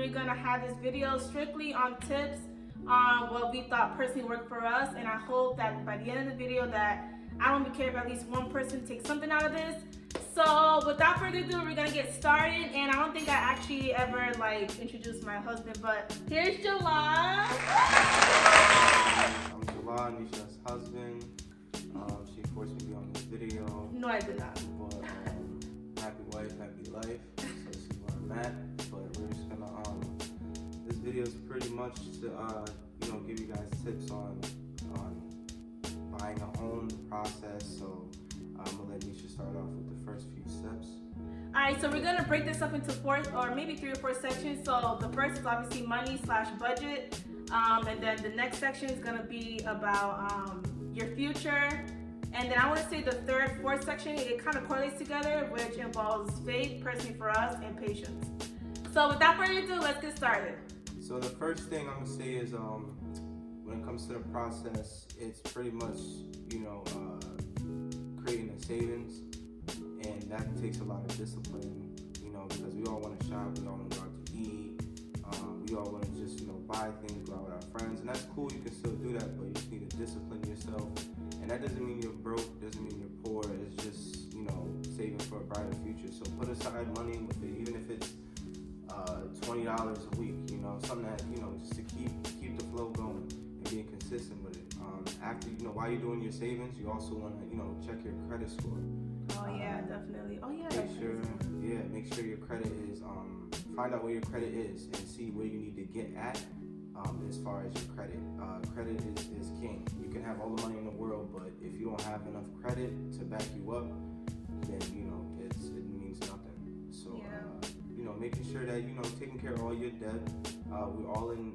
we're gonna have this video strictly on tips on what we thought personally worked for us, and I hope that by the end of the video that I don't care if at least one person takes something out of this. So without further ado, we're gonna get started, and I don't think I actually ever introduced my husband, but here's Jalon. I'm Jalon, Nisha's husband. She forced me to be on this video. No, I did not. But happy wife, happy life. So this is where I'm at. But we're just gonna this video is pretty much to give you guys tips on buying a home, the process. So I'm gonna let Nisha start off with the first few steps. Alright, so we're gonna break this up into 4 or maybe 3 or 4 sections. So the first is obviously money/budget, and then the next section is gonna be about your future, and then I want to say the third, fourth section, it kind of correlates together, which involves faith, personally for us, and patience. So without further ado, let's get started. So the first thing I'm gonna say is when it comes to the process, it's pretty much creating a savings, and that takes a lot of discipline, because we all want to shop, we all want to go out to eat, we all want to just buy things, go out with our friends, and that's cool. You can still do that, but you just need to discipline yourself. And that doesn't mean you're broke, doesn't mean you're poor. It's just saving for a brighter future. So put aside money with it, even if it's $20 a week, something that just to keep the flow going and being consistent with it. After while you're doing your savings, you also want to check your credit score. Oh yeah, definitely. Oh yeah. Make sure your credit is find out where your credit is and see where you need to get at as far as your credit. Credit is king. You can have all the money in the world, but if you don't have enough credit to back you up, then it means nothing. So making sure that taking care of all your debt.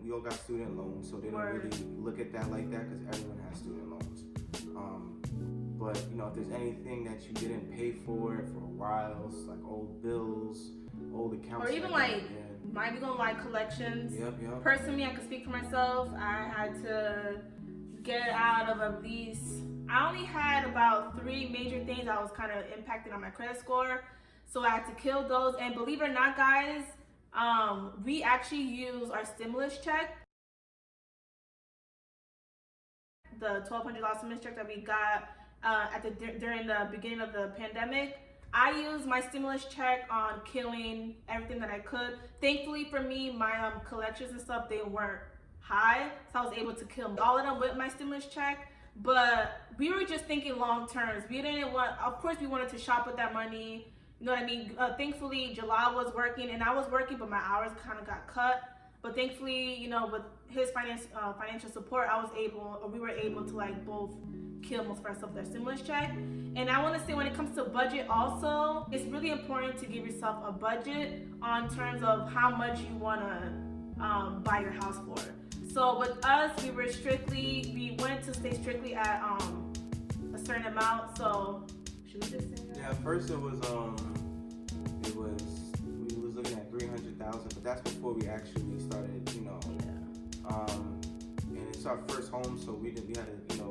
We all got student loans, so they don't really look at that like that because everyone has student loans. But if there's anything that you didn't pay for a while, like old bills, old accounts, or even might be going collections. Yep. Personally, I can speak for myself. I had to get out of at least. I only had about 3 major things that was kind of impacted on my credit score, so I had to kill those. And believe it or not, guys, we actually use our stimulus check, the $1,200 stimulus check that we got during the beginning of the pandemic. I used my stimulus check on killing everything that I could. Thankfully for me, my collections and stuff, they weren't high, so I was able to kill all of them with my stimulus check. But we were just thinking long terms. We didn't want, of course, we wanted to shop with that money. You know what I mean? Thankfully, Jalal was working and I was working, but my hours kind of got cut. But thankfully, with his financial support, we were able to both kill most of our stuff with our stimulus check. And I want to say, when it comes to budget also, it's really important to give yourself a budget on terms of how much you want to buy your house for. So with us, we went to stay strictly at a certain amount. So should we just say that? Yeah, first we was looking at 300,000, but that's before we actually started, and it's our first home, so we had to,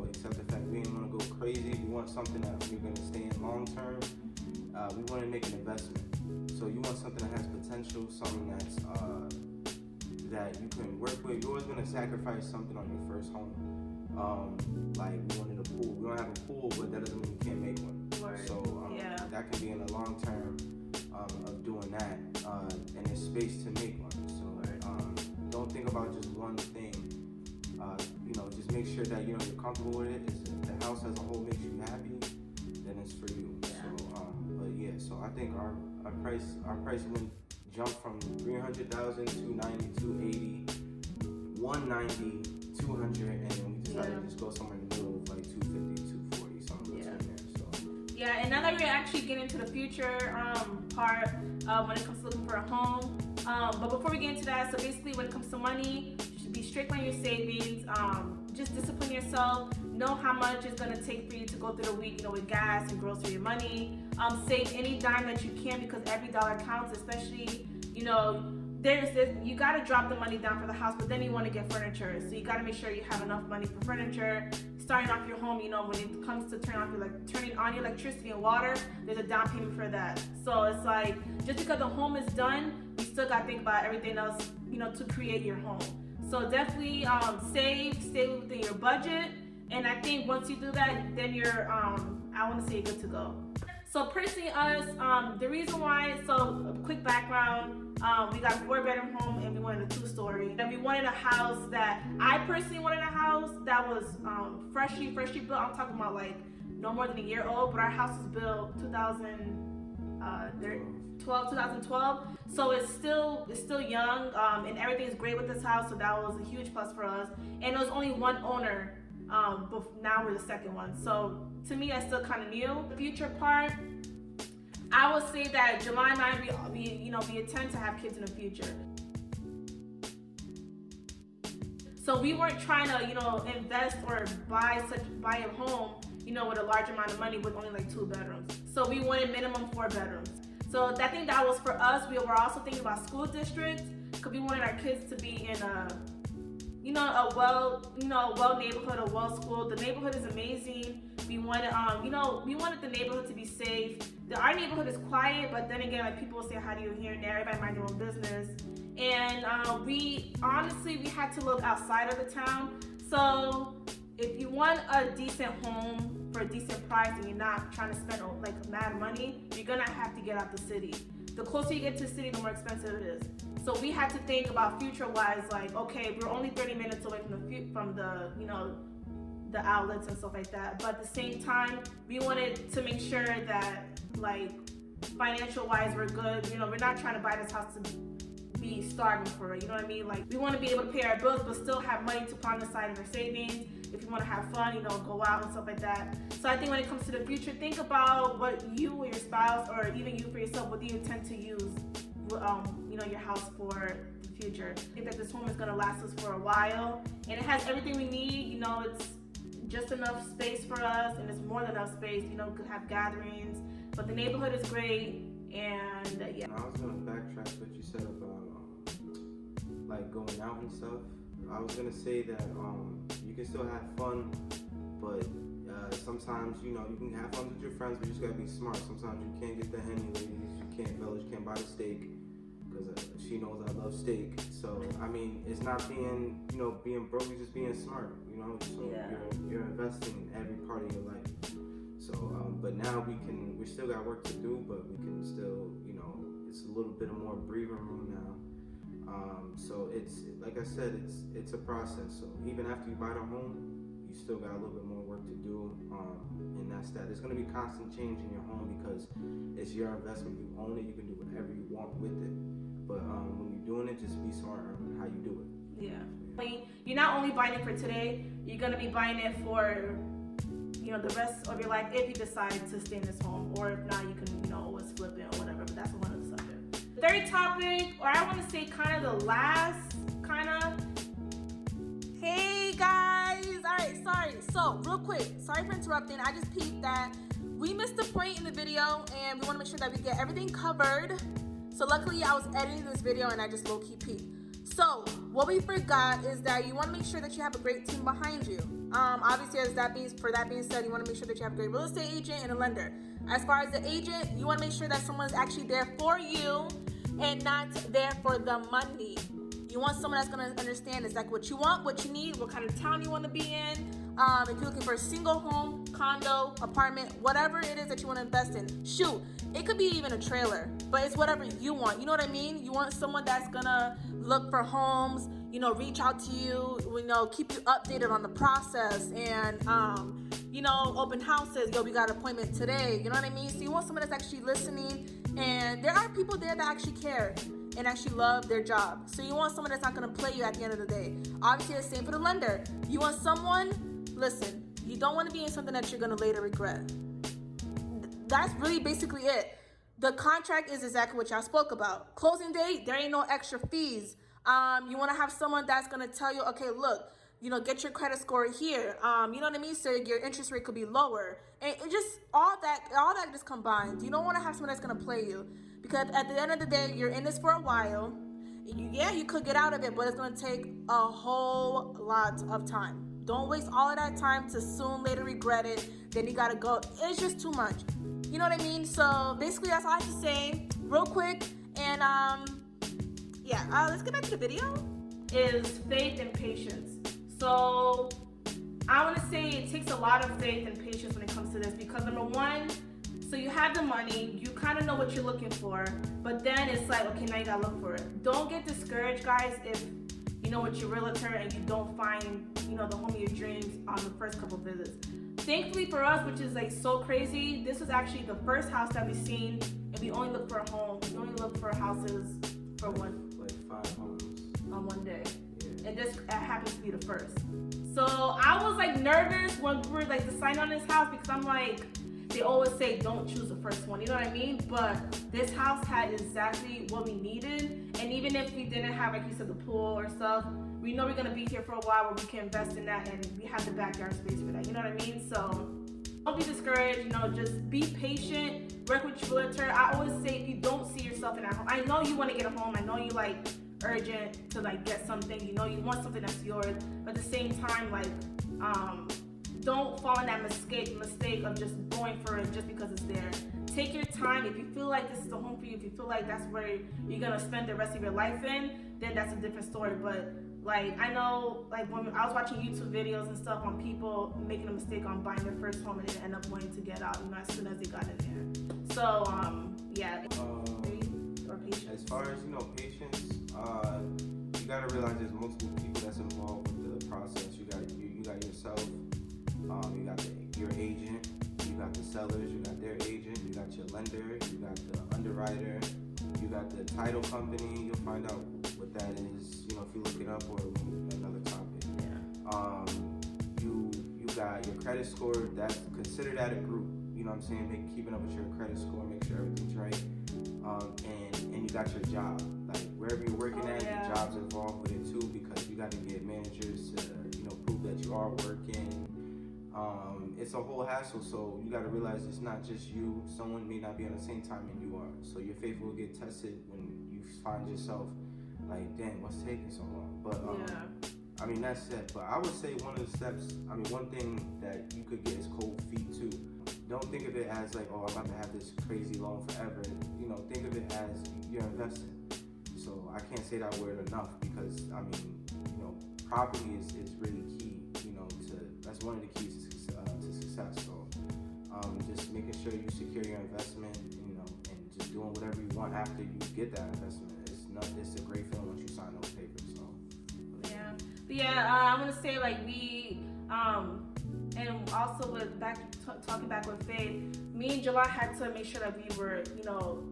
accept the fact we didn't want to go crazy. We want something that we're going to stay in long term. We want to make an investment. So you want something that has potential, something that's that you can work with. You're always going to sacrifice something on your first home. Like we wanted a pool. We don't have a pool, but that doesn't mean you can't make one. So that can be in the long term of doing that, and there's space to make one. So don't think about just one thing. Just make sure that you're comfortable with it. If the house as a whole makes you happy, then it's for you. So I think our price jumped from 300,000 to 90, 280, 190, 200, and then we decided to just go somewhere in the middle of 250, 240, something between there. So and now that we're actually getting to the future part when it comes to looking for a home, but before we get into that, so basically when it comes to money, you should be strict on your savings. Just discipline yourself. Know how much it's gonna take for you to go through the week, with gas and grocery money. Save any dime that you can, because every dollar counts, especially, there's this, you got to drop the money down for the house, but then you want to get furniture, so you got to make sure you have enough money for furniture. Starting off your home, you know, when it comes to turning on your electricity and water, there's a down payment for that. So it's like, just because the home is done, you still got to think about everything else, you know, to create your home. So definitely stay within your budget, and I think once you do that, then you're I want to say good to go. So personally, us, the reason why, so a quick background, we got a 4-bedroom home and we wanted a 2-story. And we wanted a house that, I personally wanted a house that was freshly built. I'm talking about like no more than a year old, but our house was built 2012. So it's still young, and everything's great with this house. So that was a huge plus for us. And there was only one owner. But now we're the second one. So to me, that's still kind of new. The future part, I would say that July 9th, we intend to have kids in the future. So we weren't trying to, invest or buy a home, with a large amount of money with only like 2 bedrooms. So we wanted minimum 4 bedrooms. So I think that was for us. We were also thinking about school districts, because we wanted our kids to be in a well neighborhood, a well school. The neighborhood is amazing. We wanted, we wanted the neighborhood to be safe. Our neighborhood is quiet, but then again, like people say hi to you here and there. Everybody mind their own business. And we had to look outside of the town. So if you want a decent home for a decent price and you're not trying to spend like mad money, you're gonna have to get out the city. The closer you get to the city, the more expensive it is. So we had to think about future-wise, like, okay, we're only 30 minutes away from the outlets and stuff like that. But at the same time, we wanted to make sure that, like, financial-wise, we're good. We're not trying to buy this house to be starving for it. You know what I mean? Like, we want to be able to pay our bills, but still have money to put on the side of our savings. If you want to have fun, go out and stuff like that. So I think when it comes to the future, think about what you or your spouse, or even you for yourself, what do you intend to use your house for the future. I think that this home is going to last us for a while, and it has everything we need. It's just enough space for us, and it's more than enough space. We could have gatherings, but the neighborhood is great, and yeah. I was going to backtrack what you said about like going out and stuff. I was going to say that you can still have fun, but sometimes you can have fun with your friends, but you just gotta be smart. Sometimes you can't get the Henny, ladies. Fellas, you can't buy the steak, because she knows I love steak. So I mean, it's not being broke, you're just being smart. So yeah. you're investing in every part of your life. So but now we still got work to do, but we can still, it's a little bit of more breathing room now. So it's, like I said, it's a process. So even after you buy the home, you still got a little bit more work to do, and that's that. There's going to be constant change in your home, because it's your investment. You own it. You can do whatever you want with it. But when you're doing it, just be smart on how you do it. Yeah. You're not only buying it for today. You're going to be buying it for the rest of your life, if you decide to stay in this home, or if not, you can always flip it or whatever. But that's a whole other subject. Third topic, or I want to say kind of the last Hey guys, all right, sorry. So real quick, sorry for interrupting. I just peeped that we missed a point in the video, and we want to make sure that we get everything covered. So luckily, I was editing this video and I just low-key peeped. So what we forgot is that you want to make sure that you have a great team behind you. Obviously, for that being said, you want to make sure that you have a great real estate agent and a lender. As far as the agent, you want to make sure that someone's actually there for you and not there for the money. You want someone that's going to understand exactly what you want, what you need, what kind of town you want to be in. If you're looking for a single home, condo, apartment, whatever it is that you want to invest in. Shoot, it could be even a trailer, but it's whatever you want. You know what I mean? You want someone that's going to look for homes, reach out to you, keep you updated on the process, and, open houses. Yo, we got an appointment today. You know what I mean? So you want someone that's actually listening, and there are people there that actually care and actually love their job. So you want someone that's not going to play you at the end of the day. Obviously, the same for the lender. You want someone, listen, you don't want to be in something that you're going to later regret. That's really basically it. The contract is exactly what y'all spoke about. Closing date, there ain't no extra fees. You want to have someone that's going to tell you, okay, look, get your credit score here. You know what I mean? So your interest rate could be lower. And it just, all that just combined. You don't want to have someone that's going to play you. Because at the end of the day, you're in this for a while. Yeah, you could get out of it, but it's gonna take a whole lot of time. Don't waste all of that time to soon later regret it. Then you gotta go. It's just too much. You know what I mean? So basically, that's all I have to say, real quick. And yeah, let's get back to the video. Is faith and patience. So I want to say it takes a lot of faith and patience when it comes to this, because number one, so you have the money, you kind of know what you're looking for, but then it's like, okay, now you gotta look for it. Don't get discouraged, guys, if you know what your realtor and you don't find, you know, the home of your dreams on the first couple visits. Thankfully for us, which is like so crazy, this was actually the first house that we've seen, and we only look for a home. We only look for houses for like 5 homes on one day. Yeah. And this happens to be the first. So I was like nervous when we were like deciding on this house, because I'm like, they always say don't choose the first one, you know what I mean? But this house had exactly what we needed, and even if we didn't have, like you said, the pool or stuff, we know we're gonna be here for a while where we can invest in that, and we have the backyard space for that, you know what I mean? So don't be discouraged, you know, just be patient, work with your realtor. I always say, if you don't see yourself in that home, I know you want to get a home, I know you like urgent to like get something, you know, you want something that's yours, but at the same time, like don't fall in that mistake of just going for it just because it's there. Take your time. If you feel like this is the home for you, if you feel like that's where you're gonna spend the rest of your life in, then that's a different story. But like, I know, like when I was watching YouTube videos and stuff on people making a mistake on buying their first home and then end up wanting to get out, you know, as soon as they got in there. So yeah. Or patience. As far as, you know, patience, you gotta realize there's multiple people that's involved with the process. You got yourself. You got your agent, you got the sellers, you got their agent, you got your lender, you got the underwriter, you got the title company. You'll find out what that is, you know, if you look it up, or another topic. Yeah. You got your credit score. Consider that a group. You know what I'm saying? Keeping up with your credit score, make sure everything's right. And you got your job. Like wherever you're working at, yeah. Your job's involved with it too, because you got to get managers to, you know, prove that you are working. It's a whole hassle, so you got to realize it's not just you. Someone may not be on the same time and you are, so your faith will get tested when you find yourself like, dang, what's taking so long? But I mean, that's it. But I would say one thing that you could get is cold feet too. Don't think of it as like, oh, I'm about to have this crazy loan forever. You know, think of it as you're investing. So I can't say that word enough, because I mean, you know, property is really key. You know, that's one of the keys to success. So just making sure you secure your investment, you know, and just doing whatever you want after you get that investment. It's a great feeling once you sign those papers. So I'm gonna say, like, we and also with talking back with Faith, me and July had to make sure that we were, you know,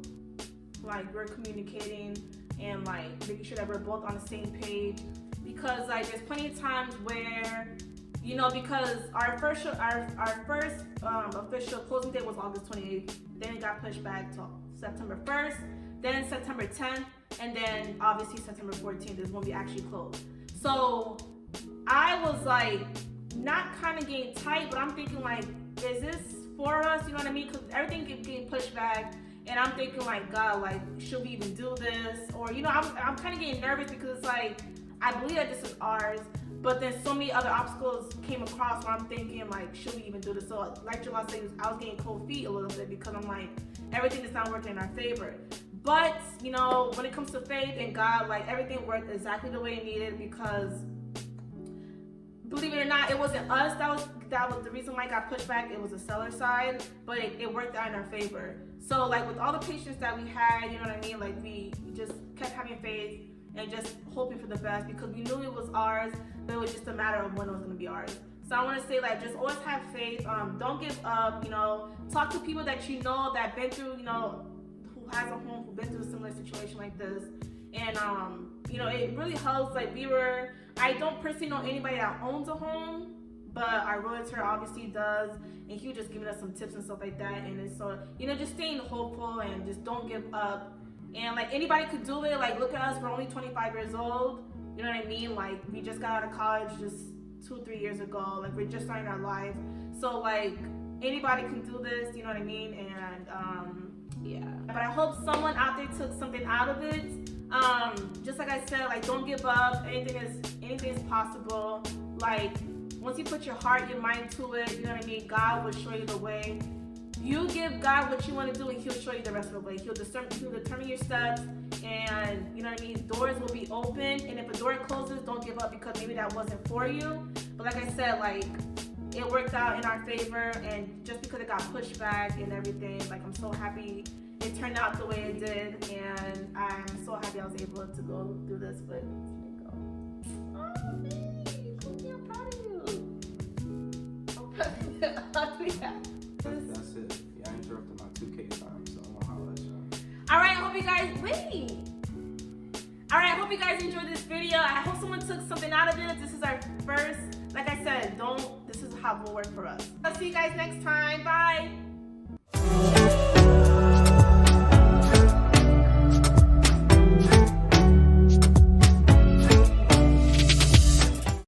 like we're communicating and like making sure that we're both on the same page, because like there's plenty of times where, you know, because our first official closing date was August 28th, then it got pushed back to September 1st, then September 10th, and then obviously September 14th is when we actually closed. So I was like not kind of getting tight, but I'm thinking like, is this for us? You know what I mean? Because everything keeps getting pushed back, and I'm thinking like, God, like, should we even do this? Or, you know, I'm kind of getting nervous, because it's like, I believe that this is ours, but then so many other obstacles came across where I'm thinking like, should we even do this? So like Jalal said, I was getting cold feet a little bit, because I'm like, everything is not working in our favor. But, you know, when it comes to faith and God, like, everything worked exactly the way it needed, because believe it or not, it wasn't us that was the reason why it got pushed back. It was the seller side, but it worked out in our favor. So like with all the patience that we had, you know what I mean? Like we just kept having faith and just hoping for the best, because we knew it was ours, but it was just a matter of when it was gonna be ours. So I want to say, like, just always have faith. Don't give up. You know, talk to people that you know that been through, you know, who has a home, who've been through a similar situation like this, and you know, it really helps. Like I don't personally know anybody that owns a home, but our realtor obviously does, and he was just giving us some tips and stuff like that. And it's so, you know, just staying hopeful and just don't give up. And like anybody could do it. Like, look at us, we're only 25 years old. You know what I mean? Like, we just got out of college just 2-3 years ago. Like, we're just starting our life. So like anybody can do this, you know what I mean? And yeah. But I hope someone out there took something out of it. Just like I said, like, don't give up. Anything is possible. Like, once you put your heart, your mind to it, you know what I mean, God will show you the way. You give God what you want to do, and He'll show you the rest of the way. He'll determine your steps, and you know what I mean, doors will be open. And if a door closes, don't give up, because maybe that wasn't for you. But like I said, like, it worked out in our favor, and just because it got pushed back and everything, like, I'm so happy it turned out the way it did, and I'm so happy I was able to go do this with Nico. Oh, baby, I'm proud of you. I'm proud of you. That's it. Yeah, I interrupted my 2K time, so I'm gonna holler at y'all. Alright, I hope you guys Alright, I hope you guys enjoyed this video. I hope someone took something out of it. This is our first, like I said, this is how it will work for us. I'll see you guys next time. Bye.